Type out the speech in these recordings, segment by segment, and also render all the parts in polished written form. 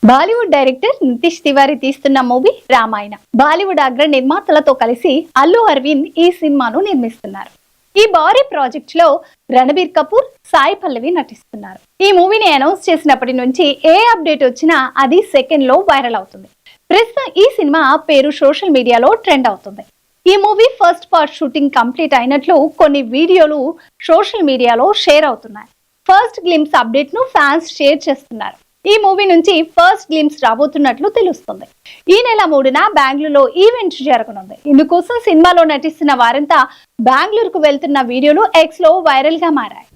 Bollywood director Nitish Tiwari తీస్తున్న movie Ramayana. Bollywood అగ్ర నిర్మాతలతో కలిసి అల్లు అరవింద్ ఈ సినిమాను నిర్మిస్తున్నారు. ఈ భారీ ప్రాజెక్ట్ లో రణబీర్ కపూర్, సాయి పల్లవి నటిస్తున్నారు. ఈ మూవీని అనౌన్స్ చేసినప్పటి నుంచి ఏ అప్డేట్ వచ్చినా అది సెకండ్ లో వైరల్ అవుతుంది. ప్రస్తుతం ఈ సినిమా పేరు సోషల్ మీడియాలో ట్రెండ్ అవుతుంది. ఈ movie first part shooting complete అయినట్లు కొన్ని వీడియోలు సోషల్ మీడియాలో షేర్ అవుతున్నాయి. ఫస్ట్ గ్లింప్స్ అప్డేట్ ను ఫ్యాన్స్ షేర్ చేస్తున్నారు. ఈ మూవీ నుంచి ఫస్ట్ గ్లింప్స్ రాబోతున్నట్లు తెలుస్తుంది. ఈ నెల 3న బెంగళూరులో ఈవెంట్ జరగనుంది. ఇందుకోసం సినిమాలో నటిస్తున్న వారంతా బెంగళూరుకు వెళ్తున్న వీడియోలు ఎక్స్ లో వైరల్ గా మారాయి.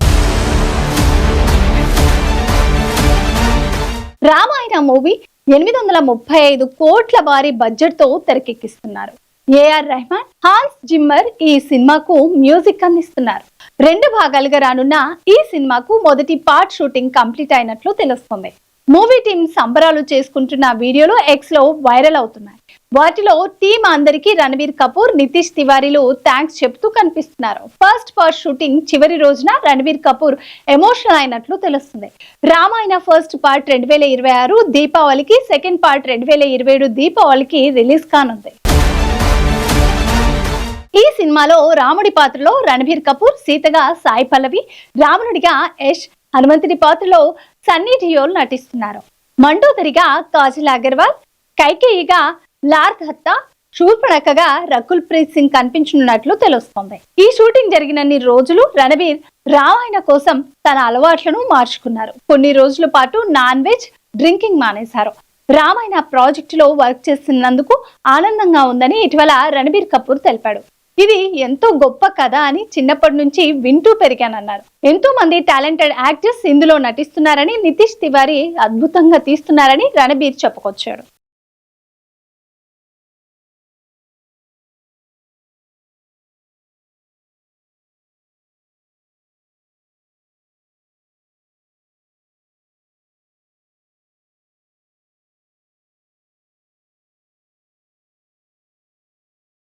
రామాయణ మూవీ 835 కోట్ల భారీ బడ్జెట్ తో తెరకెక్కిస్తున్నారు. ఏఆర్ రెహమాన్, హాన్స్ జిమ్మర్ ఈ సినిమాకు మ్యూజిక్ అందిస్తున్నారు. 2 భాగాలుగా రానున్న ఈ సినిమాకు మొదటి పార్ట్ షూటింగ్ కంప్లీట్ అయినట్లు తెలుస్తుంది. మూవీ టీం సంబరాలు చేసుకుంటున్న వీడియోలు ఎక్స్ లో వైరల్ అవుతున్నాయి. వాటిలో టీం అందరికీ రణబీర్ కపూర్, నితీష్ తివారీలు థ్యాంక్స్ చెప్తూ కనిపిస్తున్నారు. ఫస్ట్ పార్ట్ షూటింగ్ చివరి రోజున రణబీర్ కపూర్ ఎమోషనల్ అయినట్లు తెలుస్తుంది. రామాయణ ఫస్ట్ పార్ట్ 2026 దీపావళికి, సెకండ్ పార్ట్ 2027 దీపావళికి రిలీజ్ కానుంది. ఈ సినిమాలో రాముడి పాత్రలో రణబీర్ కపూర్, సీతగా సాయి పల్లవి, రావణుడిగా యష్, హనుమంతుడి పాత్రలో సన్నీ డియోల్ నటిస్తున్నారు. మండోదరిగా కాజల్ అగర్వాల్, కైకేయిగా లార్ దత్తా, శూర్పణఖగా రకుల్ ప్రీత్ సింగ్ కనిపించనున్నట్లు తెలుస్తోంది. ఈ షూటింగ్ జరిగినన్ని రోజులు రణబీర్ రామాయణ కోసం తన అలవాట్లను మార్చుకున్నారు. కొన్ని రోజుల పాటు నాన్ వెజ్, డ్రింకింగ్ మానేశారు. రామాయణ ప్రాజెక్టులో వర్క్ చేస్తున్నందుకు ఆనందంగా ఉందని ఇటీవల రణబీర్ కపూర్ తెలిపాడు. ఇది ఎంతో గొప్ప కథ అని చిన్నప్పటి నుంచి వింటూ పెరిగానన్నారు. ఎంతో మంది టాలెంటెడ్ యాక్టర్స్ ఇందులో నటిస్తున్నారని, నితీష్ తివారీ అద్భుతంగా తీస్తున్నారని రణబీర్ చెప్పుకొచ్చాడు.